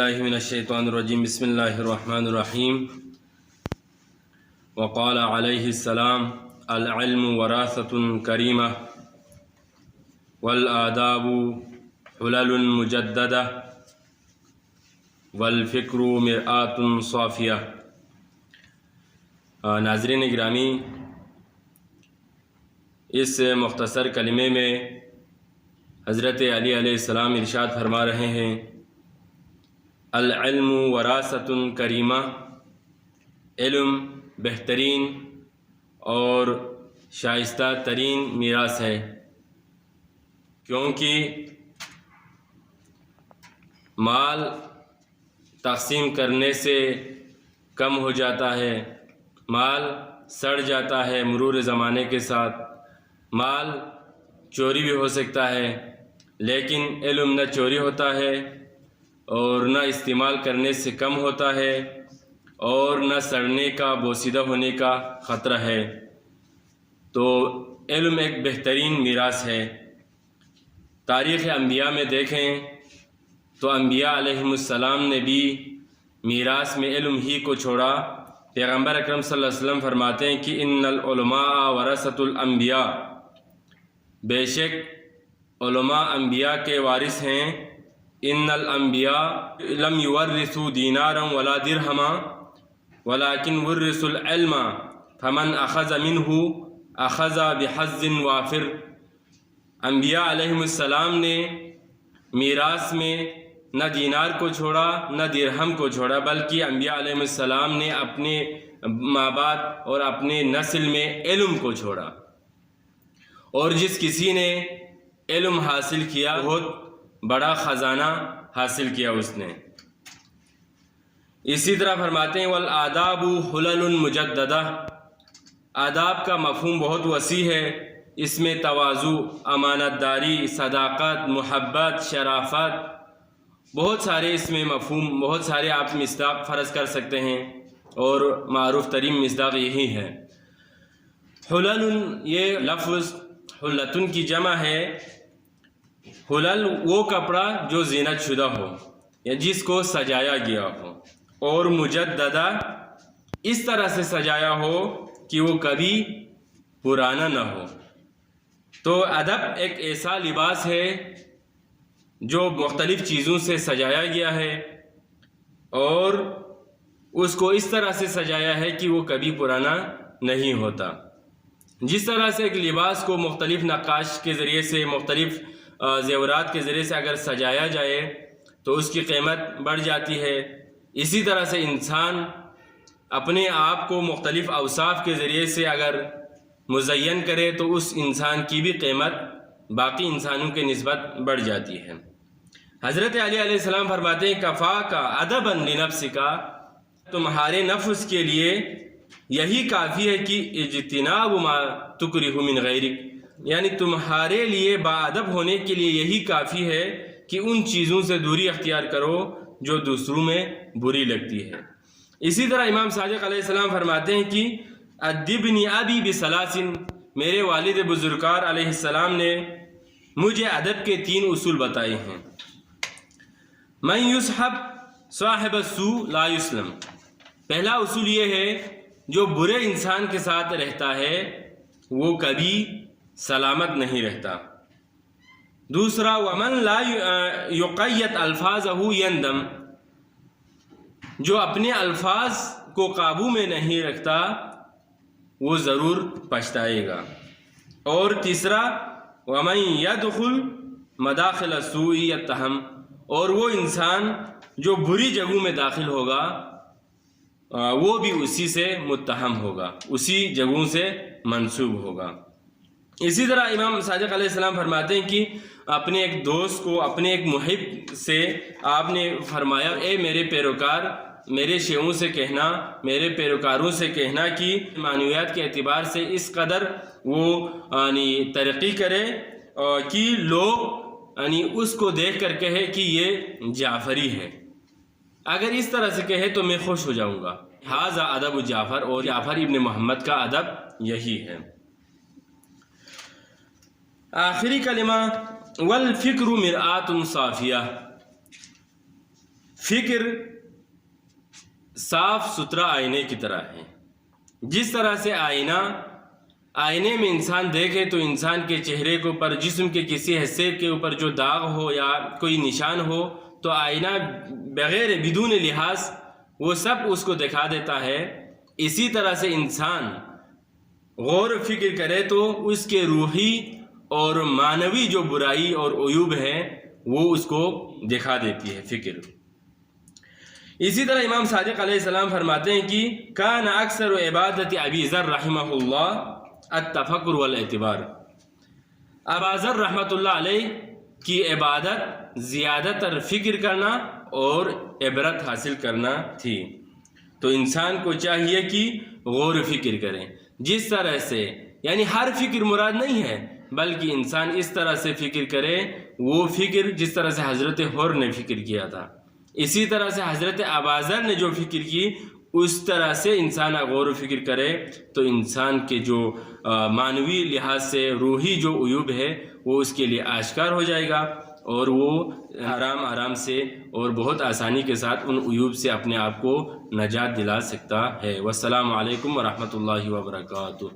باللہ من الشیطان الرجیم بسم اللہ الرحمن الرحیم وقال علیہ السلام العلم وراثۃ کریمہ والآداب حلل مجددہ والفکر مرآۃ صافیہ۔ ناظرین گرامی، اس مختصر کلمے میں حضرت علی علیہ السلام ارشاد فرما رہے ہیں العلم وراثۃ کریمہ، علم بہترین اور شائستہ ترین میراث ہے، کیونکہ مال تقسیم کرنے سے کم ہو جاتا ہے، مال سڑ جاتا ہے مرور زمانے کے ساتھ، مال چوری بھی ہو سکتا ہے، لیکن علم نہ چوری ہوتا ہے اور نہ استعمال کرنے سے کم ہوتا ہے اور نہ سڑنے کا بوسیدہ ہونے کا خطرہ ہے۔ تو علم ایک بہترین میراث ہے۔ تاریخ انبیاء میں دیکھیں تو انبیاء علیہم السلام نے بھی میراث میں علم ہی کو چھوڑا۔ پیغمبر اکرم صلی اللہ علیہ وسلم فرماتے ہیں کہ ان العلماء ورثۃ الانبیاء، بے شک علماء انبیاء کے وارث ہیں۔ ان الانبیاء لم یورثوا دینارا ولا درہما ولکن ورثوا العلم فمن اخذ منہ اخذ بحظ وافر۔ انبیاء علیہم السلام نے میراث میں نہ دینار کو چھوڑا نہ درہم کو چھوڑا، بلکہ انبیاء علیہ السلام نے اپنے ماں باپ اور اپنے نسل میں علم کو چھوڑا، اور جس کسی نے علم حاصل کیا بہت بڑا خزانہ حاصل کیا اس نے۔ اسی طرح فرماتے ہیں والآداب حلل مجددہ، آداب کا مفہوم بہت وسیع ہے، اس میں تواضع، امانت داری، صداقت، محبت، شرافت، بہت سارے اس میں مفہوم، بہت سارے آپ مصداق فرض کر سکتے ہیں، اور معروف ترین مصداق یہی ہے۔ حلل، یہ لفظ حلتن کی جمع ہے۔ حلل وہ کپڑا جو زینت شدہ ہو یا جس کو سجایا گیا ہو، اور مجددہ اس طرح سے سجایا ہو کہ وہ کبھی پرانا نہ ہو۔ تو ادب ایک ایسا لباس ہے جو مختلف چیزوں سے سجایا گیا ہے، اور اس کو اس طرح سے سجایا ہے کہ وہ کبھی پرانا نہیں ہوتا۔ جس طرح سے ایک لباس کو مختلف نقاش کے ذریعے سے، مختلف زیورات کے ذریعے سے اگر سجایا جائے تو اس کی قیمت بڑھ جاتی ہے، اسی طرح سے انسان اپنے آپ کو مختلف اوصاف کے ذریعے سے اگر مزین کرے تو اس انسان کی بھی قیمت باقی انسانوں کے نسبت بڑھ جاتی ہے۔ حضرت علی علیہ السلام فرماتے ہیں کفاک ادبا لنفسک، تمہارے نفس کے لیے یہی کافی ہے کہ اجتناب ما تکرہ من غیرک، یعنی تمہارے لیے باادب ہونے کے لیے یہی کافی ہے کہ ان چیزوں سے دوری اختیار کرو جو دوسروں میں بری لگتی ہے۔ اسی طرح امام صادق علیہ السلام فرماتے ہیں کہ ادبنی ابی بثلاث، میرے والد بزرگوار علیہ السلام نے مجھے ادب کے 3 اصول بتائے ہیں۔ من یصحب صاحب السوء لا یسلم، پہلا اصول یہ ہے جو برے انسان کے ساتھ رہتا ہے وہ کبھی سلامت نہیں رہتا۔ دوسرا ومن لا یقیت الفاظہ یندم، جو اپنے الفاظ کو قابو میں نہیں رکھتا وہ ضرور پچھتائے گا۔ اور تیسرا ومن یدخل مداخل السوء یتہم، اور وہ انسان جو بری جگہوں میں داخل ہوگا وہ بھی اسی سے متہم ہوگا، اسی جگہوں سے منسوب ہوگا۔ اسی طرح امام صادق علیہ السلام فرماتے ہیں کہ اپنے ایک دوست کو، اپنے ایک محب سے آپ نے فرمایا اے میرے پیروکار، میرے شیعوں سے کہنا، میرے پیروکاروں سے کہنا کہ معنویات کے اعتبار سے اس قدر وہ ترقی کرے کہ لوگ اس کو دیکھ کر کہے کہ یہ جعفری ہے۔ اگر اس طرح سے کہے تو میں خوش ہو جاؤں گا۔ ھذا ادب جعفر، اور جعفر ابن محمد کا ادب یہی ہے۔ آخری کلمہ والفکر مرآۃ صافیہ، فکر صاف ستھرا آئینے کی طرح ہے. جس طرح سے آئینے میں انسان دیکھے تو انسان کے چہرے کے اوپر، جسم کے کسی حصے کے اوپر جو داغ ہو یا کوئی نشان ہو تو آئینہ بغیر بدون لحاظ وہ سب اس کو دکھا دیتا ہے. اسی طرح سے انسان غور و فکر کرے تو اس کے روحی اور معنوی جو برائی اور عیوب ہے وہ اس کو دکھا دیتی ہے فکر. اسی طرح امام صادق علیہ السلام فرماتے ہیں کہ کان اکثر عبادت ابی ذر رحمہ اللہ التفکر والاعتبار. ابا ذر رحمۃ اللہ علیہ کی عبادت زیادہ تر فکر کرنا اور عبرت حاصل کرنا تھی. تو انسان کو چاہیے کہ غور و فکر کریں. جس طرح سے یعنی ہر فکر مراد نہیں ہے، بلکہ انسان اس طرح سے فکر کرے وہ فکر جس طرح سے حضرت حر نے فکر کیا تھا، اسی طرح سے حضرت ابا ذر نے جو فکر کی اس طرح سے انسان غور و فکر کرے تو انسان کے جو معنوی لحاظ سے روحی جو عیوب ہے وہ اس کے لیے آشکار ہو جائے گا، اور وہ آرام سے اور بہت آسانی کے ساتھ ان عیوب سے اپنے آپ کو نجات دلا سکتا ہے. والسلام علیکم ورحمۃ اللہ وبرکاتہ.